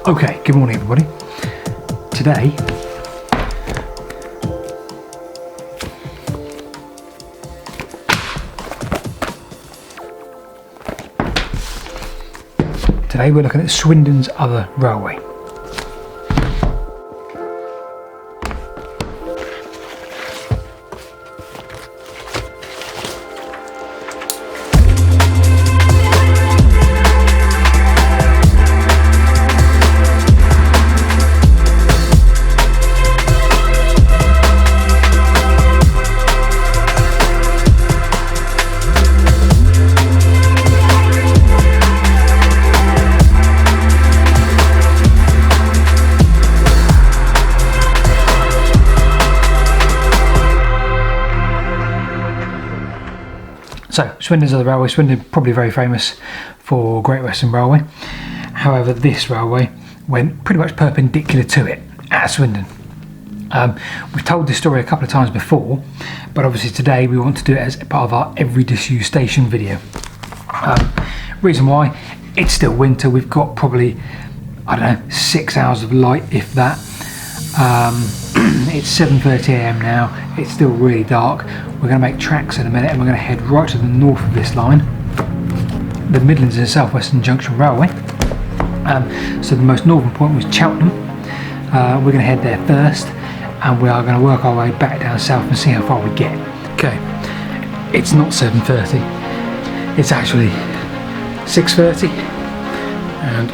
Okay, good morning everybody. Today we're looking at Swindon's other railway. So, Swindon's other railway. Swindon probably very famous for Great Western Railway. However, this railway went pretty much perpendicular to it at Swindon. We've told this story a couple of times before, but obviously today we want to do it as part of our Every Disused Station video. Reason why, it's still winter. We've got probably, I don't know, 6 hours of light, if that. It's 7:30 AM now. It's still really dark. We're going to make tracks in a minute, and we're going to head right to the north of this line, the Midlands and Swindon Junction Railway. So the most northern point was Cheltenham. We're going to head there first, and we are going to work our way back down south and see how far we get. Okay, it's not 7:30. It's actually 6:30, and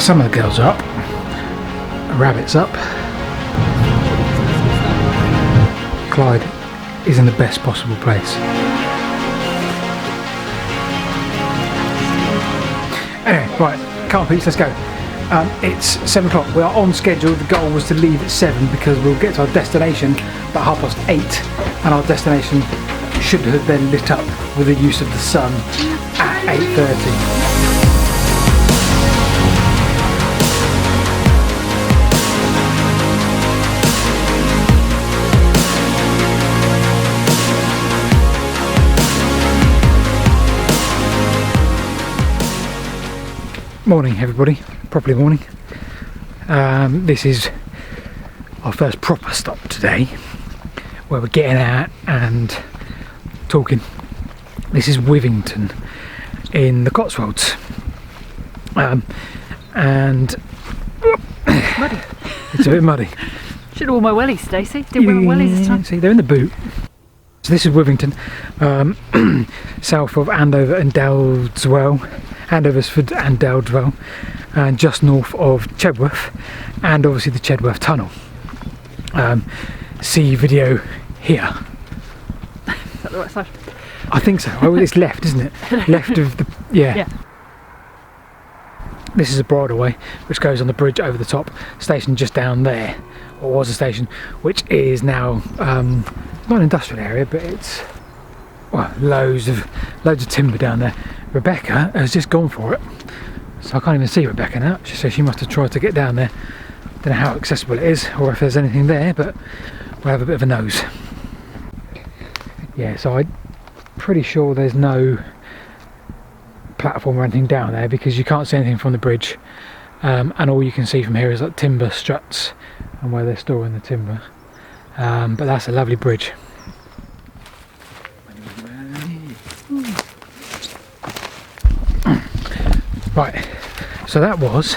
some of the girls are up. Rabbit's up. Clyde is in the best possible place. Anyway, right, car peaks, let's go. It's 7 o'clock. We are on schedule. The goal was to leave at 7 because we'll get to our destination about 8:30, and our destination should have been lit up with the use of the sun at 8:30. Morning everybody, properly morning. This is our first proper stop today, where we're getting out and talking. This is Withington in the Cotswolds, and muddy. It's a bit muddy. Should have worn my wellies, Stacey. Didn't wear my wellies this time. See, they're in the boot. So this is Withington, south of Andover and Andoversford and Daldwell, and just north of Chedworth, and obviously the Chedworth tunnel. See video here. Is that the right side? I think so. Oh, it's left, isn't it? Left of the yeah. This is a bridleway which goes on the bridge over the top. Station just down there, or was a station, which is now not an industrial area, but it's loads of timber down there. Rebecca has just gone for it, so I can't even see Rebecca now. So she must have tried to get down there. Don't know how accessible it is, or if there's anything there, but we'll have a bit of a nose. Yeah, so I'm pretty sure there's no platform or anything down there because you can't see anything from the bridge, and all you can see from here is like timber struts and where they're storing the timber. But that's a lovely bridge. Right, so that was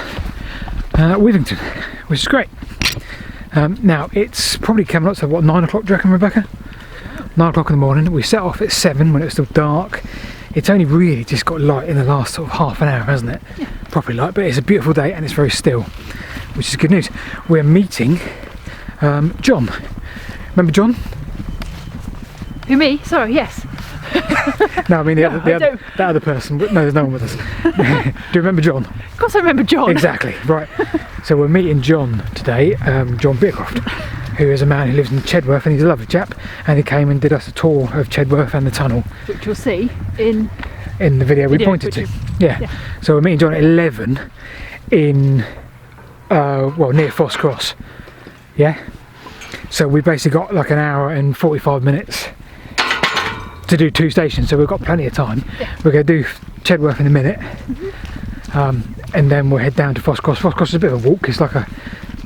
Withington, which is great. Now it's probably coming up to what, 9 o'clock, do you reckon, Rebecca? 9 o'clock in the morning. We set off at 7 when it was still dark. It's only really just got light in the last sort of half an hour, hasn't it? Yeah. Properly light, but it's a beautiful day and it's very still, which is good news. We're meeting John. Remember John? Who, me? Sorry, yes. No, I mean that other person. But no, there's no one with us. Do you remember John? Of course I remember John. Exactly, right. So we're meeting John today, John Beercroft, who is a man who lives in Chedworth, and he's a lovely chap, and he came and did us a tour of Chedworth and the tunnel, which you'll see in the video we pointed to. Yeah. So we're meeting John at 11 in near Foss Cross. Yeah. So we basically got like an hour and 45 minutes to do 2 stations, so we've got plenty of time. Yeah. We're going to do Chedworth in a minute, and then we'll head down to Foss Cross. Foss Cross is a bit of a walk. It's like a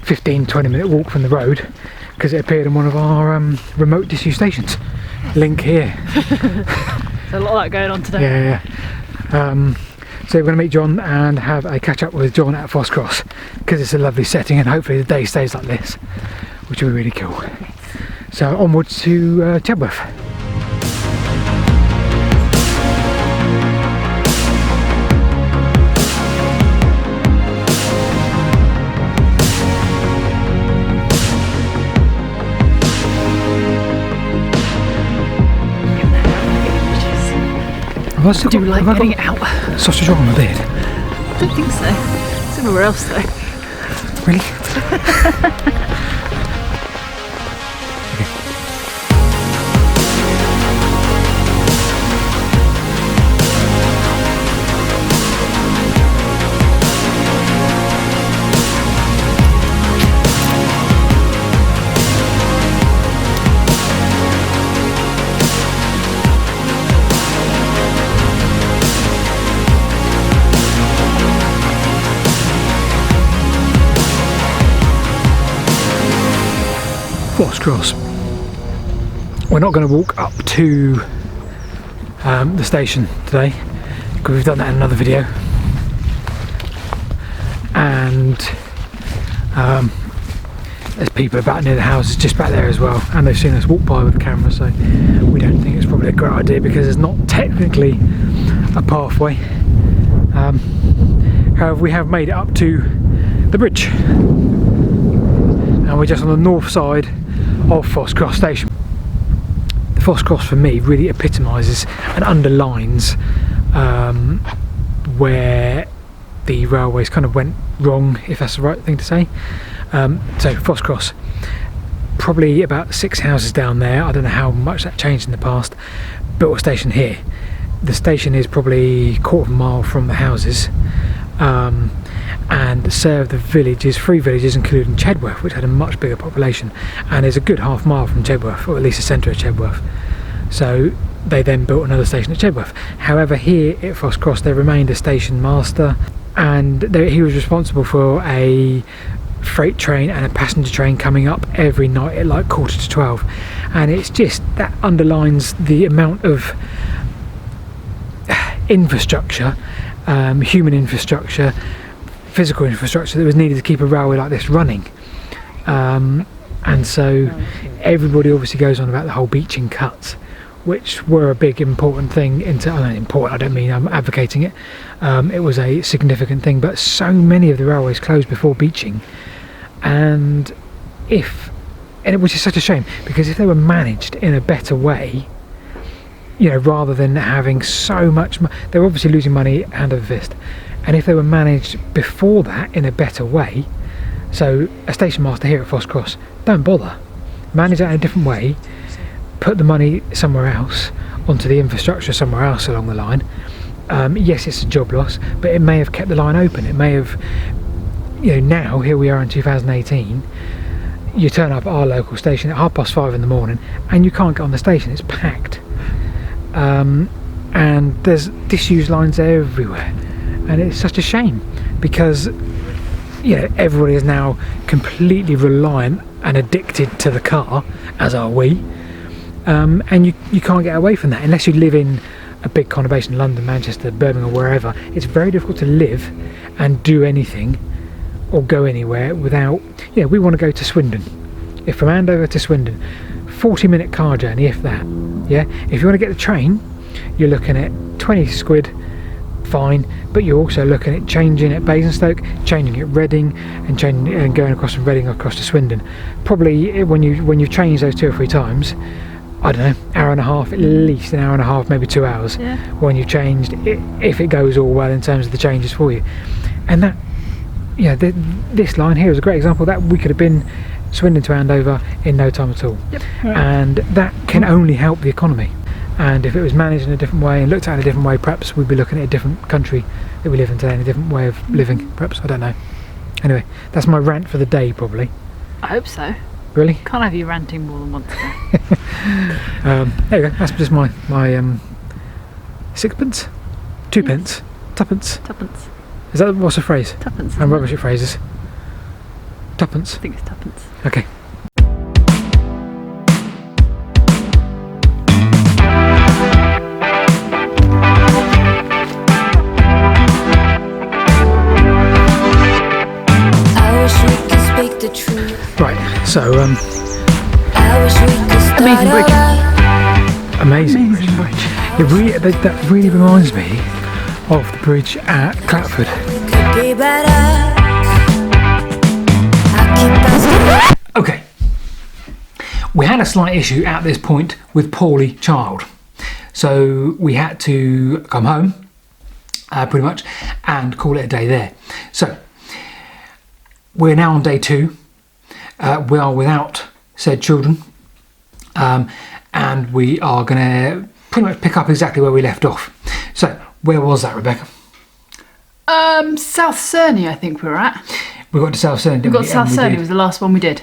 15-20 minute walk from the road, because it appeared on one of our remote disused stations. Link here. There's a lot of that going on today. Yeah. So we're going to meet John and have a catch up with John at Foss Cross, because it's a lovely setting and hopefully the day stays like this, which will be really cool. So onwards to Chedworth. I do like getting it out. Sausage roll on my beard? I don't think so. It's everywhere else though. Really? Foss Cross. We're not going to walk up to the station today, because we've done that in another video, and there's people about near the houses just back there as well, and they've seen us walk by with the camera, so we don't think it's probably a great idea, because there's not technically a pathway. However, we have made it up to the bridge, and we're just on the north side of Foss Cross station. The Foss Cross for me really epitomises and underlines where the railways kind of went wrong, if that's the right thing to say. So Foss Cross, probably about 6 houses down there. I don't know how much that changed in the past. Built a station here. The station is probably a quarter of a mile from the houses, and served the villages, 3 villages including Chedworth, which had a much bigger population, and is a good half mile from Chedworth, or at least the centre of Chedworth. So they then built another station at Chedworth. However, here at Foss Cross there remained a station master, and he was responsible for a freight train and a passenger train coming up every night at like 11:45, and it's just, that underlines the amount of infrastructure, human infrastructure, physical infrastructure that was needed to keep a railway like this running. And so everybody obviously goes on about the whole beaching cuts, which were a big important thing. I don't mean I'm advocating it. It was a significant thing, but so many of the railways closed before beaching, and it was just such a shame, because if they were managed in a better way, you know, rather than having so much, they were obviously losing money hand over fist. And if they were managed before that in a better way, so a station master here at Foss Cross, don't bother, manage that in a different way, put the money somewhere else, onto the infrastructure somewhere else along the line. Yes, it's a job loss, but it may have kept the line open. It may have, you know, now here we are in 2018, you turn up at our local station at 5:30 in the morning and you can't get on the station, it's packed. And there's disused lines everywhere. And it's such a shame, because you know, everybody is now completely reliant and addicted to the car, as are we, and you can't get away from that unless you live in a big conurbation, London, Manchester, Birmingham, wherever. It's very difficult to live and do anything or go anywhere without, you know, we want to go to Swindon. If from Andover to Swindon, 40-minute car journey, if that. Yeah, if you want to get the train, you're looking at 20 quid, fine, but you're also looking at changing at Basingstoke, changing at Reading, and changing and going across from Reading across to Swindon. Probably when you've changed those 2 or 3 times, I don't know, hour and a half, at least an hour and a half, maybe 2 hours. Yeah. When you've changed, if it goes all well in terms of the changes for you. And that, you know, this line here is a great example that we could have been Swindon to Andover in no time at all. Yep. Right. And that can only help the economy. And if it was managed in a different way and looked at in a different way, perhaps we'd be looking at a different country that we live in today, and a different way of living, perhaps, I don't know. Anyway, that's my rant for the day, probably. I hope so. Really? Can't have you ranting more than once a day. There you go, that's just my 6pence? 2 pence? Tuppence? Tuppence. Is that what's the phrase? Tuppence. I'm rubbish at phrases. Tuppence. I think it's tuppence. Okay. Right, so Amazing bridge. amazing bridge. That really reminds me of the bridge at Clapford. Okay, we had a slight issue at this point with poorly child, so we had to come home pretty much and call it a day there. So we're now on day 2. We are without said children, and we are going to pretty much pick up exactly where we left off. So, where was that, Rebecca? South Cerney, I think we were at. We got to South Cerney, didn't We we? got South And Cerney was the last one we did.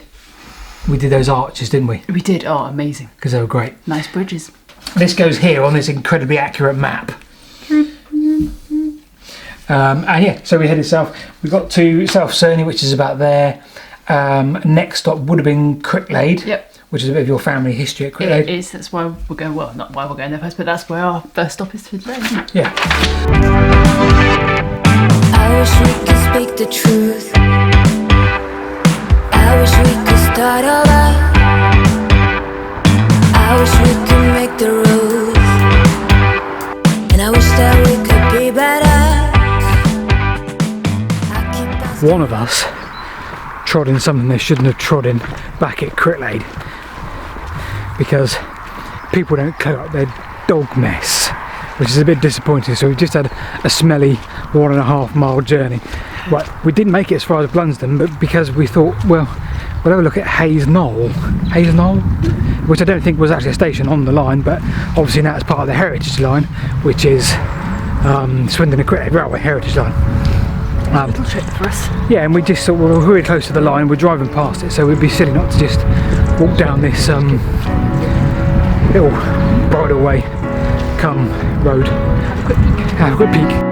We did those arches, didn't we? We did. Oh, amazing. Because they were great. Nice bridges. This goes here on this incredibly accurate map. And yeah, so we headed south. We got to South Cerney, which is about there. Next stop would have been Cricklade. Yep. Which is a bit of your family history at Cricklade. It is. That's why we're going. Well, not why we're going there first, but that's where our first stop is for today, isn't it? Yeah. I wish we could speak the truth. I wish we could start over. I wish we could make the rules. And I wish that we could be better. One of us trod in something they shouldn't have trod in back at Cricklade, because people don't clear up their dog mess, which is a bit disappointing. So we just had a smelly 1.5 mile journey. Right, we didn't make it as far as Blunsdon, but because we thought, well, we'll have a look at Hayes Knoll, which I don't think was actually a station on the line, but obviously now it's part of the Heritage Line, which is Swindon and Cricklade Railway Heritage Line. Little trip for us. Yeah, and we just thought, well, we're really close to the line, we're driving past it, so we'd be silly not to just walk down this little bridleway come road. Have a quick peek.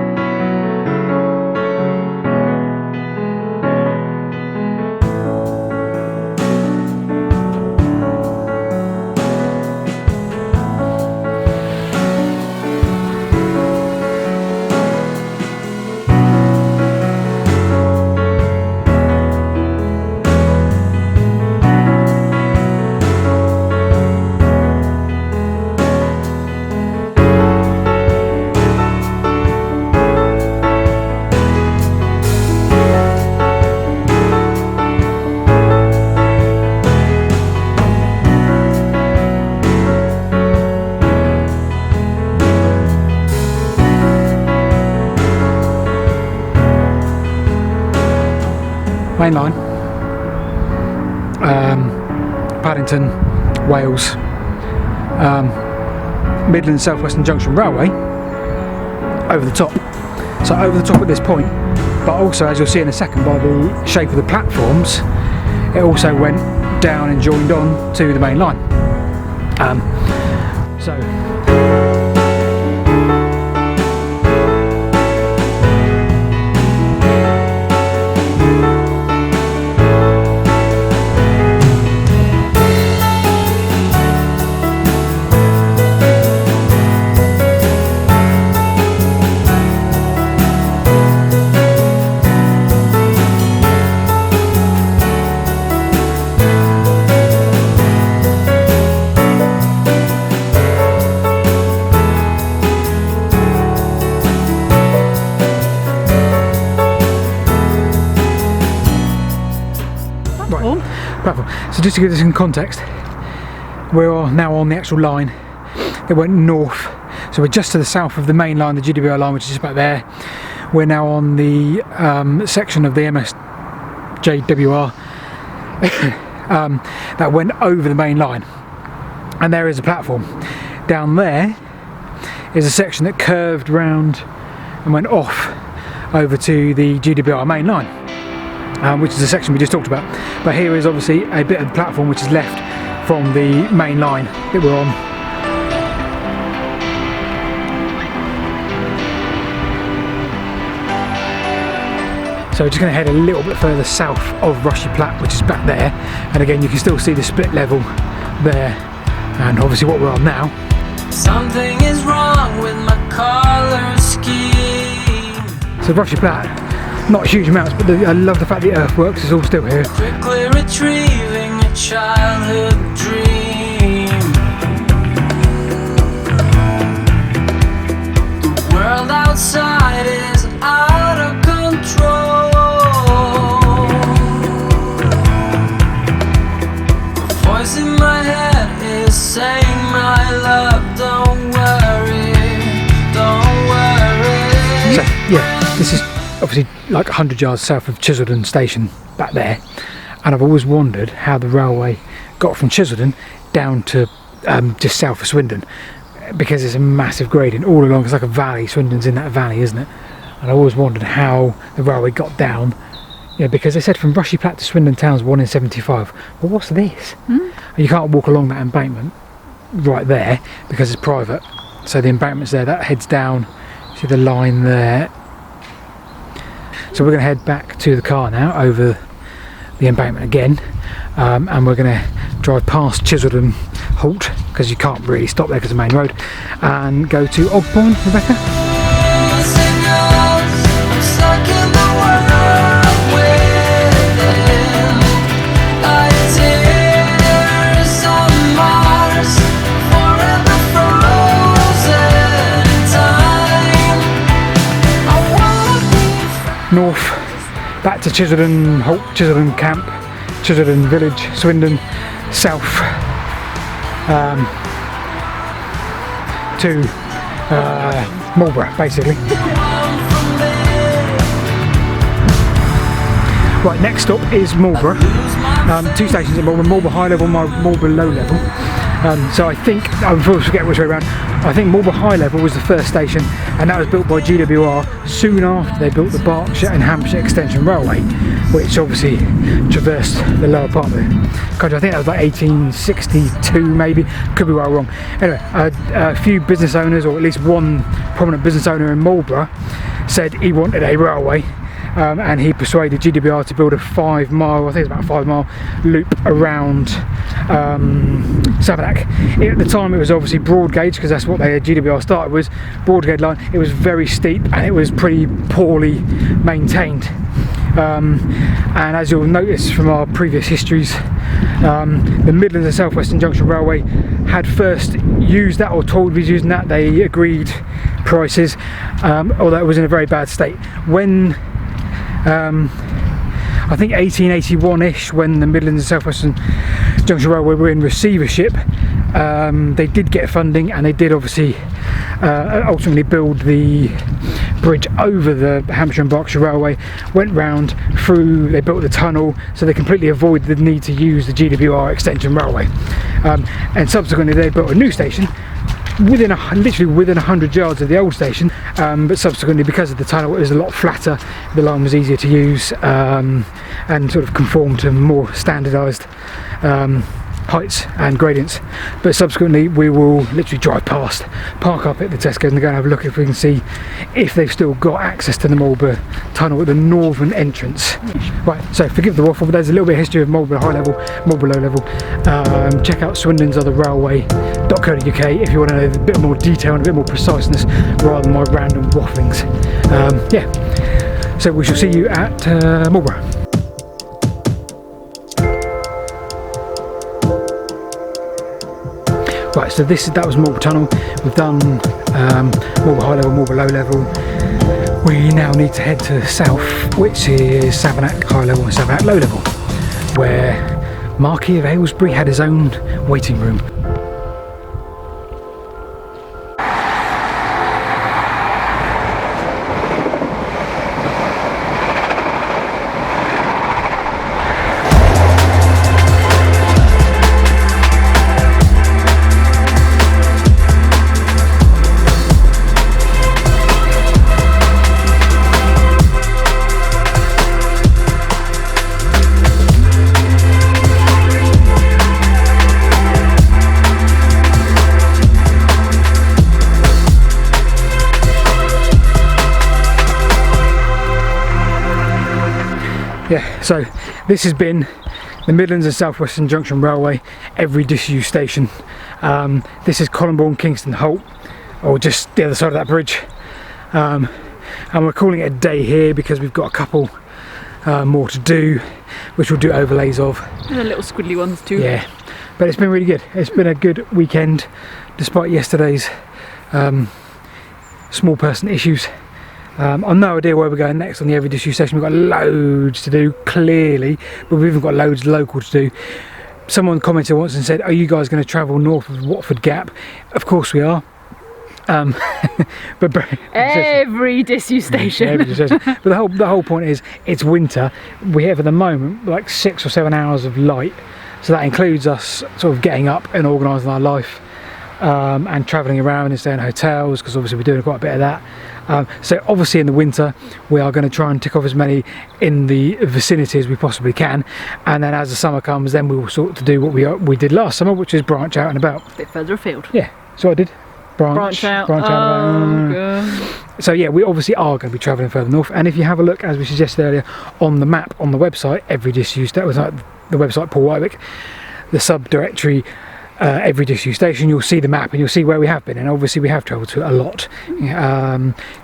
Mainline, Paddington, Wales, Midlands Southwestern Junction Railway, over the top. So over the top at this point, but also, as you'll see in a second by the shape of the platforms, it also went down and joined on to the main line. So platform. So just to give this in context, we're now on the actual line. It went north, so we're just to the south of the main line, the GWR line, which is just about there. We're now on the section of the M&SWJR that went over the main line, and there is a platform. Down there is a section that curved round and went off over to the GWR main line, which is the section we just talked about. But here is obviously a bit of the platform which is left from the main line that we're on. So we're just going to head a little bit further south of Rushy Platt, which is back there, and again you can still see the split level there, and obviously what we're on now. Something is wrong with my colour scheme. So Rushy Platt, not huge amounts, but I love the fact the earthworks is all still here. Quickly retrieving a childhood dream. The world outside is out of control. The voice in my head is saying, my love, don't worry, don't worry. So yeah, this is obviously like 100 yards south of Chedworth Station back there, and I've always wondered how the railway got from Chedworth down to just south of Swindon, because it's a massive gradient all along. It's like a valley. Swindon's in that valley, isn't it? And I always wondered how the railway got down, you know, because they said from Rushy Platt to Swindon Town's 1 in 75. Well, what's this? You can't walk along that embankment right there because it's private, so the embankment's there, that heads down, see the line there. So we're going to head back to the car now over the embankment again, and we're going to drive past Chedworth Halt, because you can't really stop there because it's the main road, and go to Ogbourne. Rebecca? North, back to Chedworth Halt, Chedworth Camp, Chedworth Village, Swindon, south to Marlborough, basically. Right, next stop is Marlborough. 2 stations in Marlborough, Marlborough High Level, Marlborough Low Level. So I think, I forget which way around, I think Marlborough High Level was the first station, and that was built by GWR soon after they built the Berkshire and Hampshire Extension Railway, which obviously traversed the lower part of the country. I think that was like 1862 maybe, could be well wrong. Anyway, a few business owners, or at least one prominent business owner in Marlborough, said he wanted a railway. And he persuaded GWR to build a 5 mile, I think it's about a 5 mile loop around Savernake. At the time it was obviously broad gauge, because that's what GWR started with, broad gauge line. It was very steep and it was pretty poorly maintained. And as you'll notice from our previous histories, the Midlands and South Western Junction Railway had first used that, or told us using that. They agreed prices, although it was in a very bad state. When I think 1881-ish, when the Midlands and South Western Junction Railway were in receivership, they did get funding, and they did obviously ultimately build the bridge over the Hampshire and Berkshire Railway, went round through, they built the tunnel, so they completely avoided the need to use the GWR Extension Railway. And subsequently they built a new station literally within 100 yards of the old station, but subsequently, because of the tunnel, it was a lot flatter, the line was easier to use, and sort of conformed to more standardised heights and gradients. But subsequently we will literally drive past, park up at the Tesco's, and go and have a look if we can see if they've still got access to the Marlborough tunnel at the northern entrance. Right, so forgive the waffle, but there's a little bit of history of Marlborough High Level, Marlborough Low Level. Check out Swindon's Other Railway.co.uk if you want to know a bit more detail and a bit more preciseness rather than my random wafflings. Yeah, so we shall see you at Marlborough. Right, so that was Marlborough Tunnel. We've done Marlborough High Level, Marlborough Low Level. We now need to head to the south, which is Savernake High Level and Savernake Low Level, where Marquis of Aylesbury had his own waiting room. Yeah, so this has been the Midlands and South Western Junction Railway, Every Disused Station. This is Colombourne, Kingston, Holt, or just the other side of that bridge. And we're calling it a day here because we've got a couple more to do, which we'll do overlays of. And the little squiddly ones too. Yeah, but it's been really good. It's been a good weekend, despite yesterday's small person issues. I've no idea where we're going next on the Every Disused Station. We've got loads to do, clearly, but we've even got loads local to do. Someone commented once and said, are you guys going to travel north of Watford Gap? Of course we are. But Every Disused Station. Every Disused Station. But the whole point is, it's winter. We have at the moment like 6 or 7 hours of light, so that includes us sort of getting up and organising our life, and travelling around and staying in hotels, because obviously we're doing quite a bit of that. So obviously in the winter we are going to try and tick off as many in the vicinity as we possibly can, and then as the summer comes, then we will sort to do what we did last summer, which is branch out and about. A bit further afield. Yeah, so I did. Branch out. and about. God. So yeah, we obviously are going to be travelling further north, and if you have a look, as we suggested earlier, on the map on the website, Every Disused, that was like the website Paul Wywick, the subdirectory Every Disused Station, you'll see the map and you'll see where we have been, and obviously we have travelled to a lot.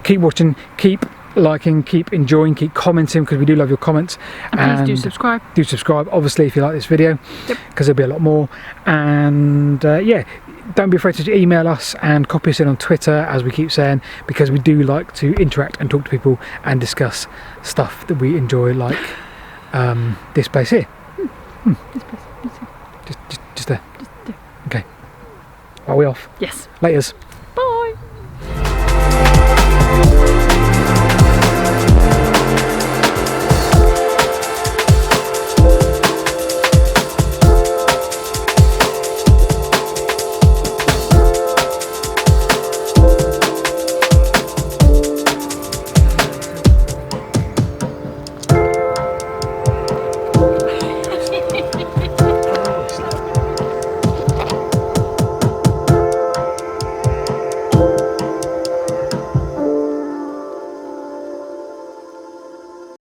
Keep watching, keep liking, keep enjoying, keep commenting, because we do love your comments. And please do subscribe. Do subscribe, obviously, if you like this video, because there'll be a lot more. And yeah, don't be afraid to email us and copy us in on Twitter, as we keep saying, because we do like to interact and talk to people and discuss stuff that we enjoy, like this place here. This place. Just there. Okay. Are we off? Yes. Laters.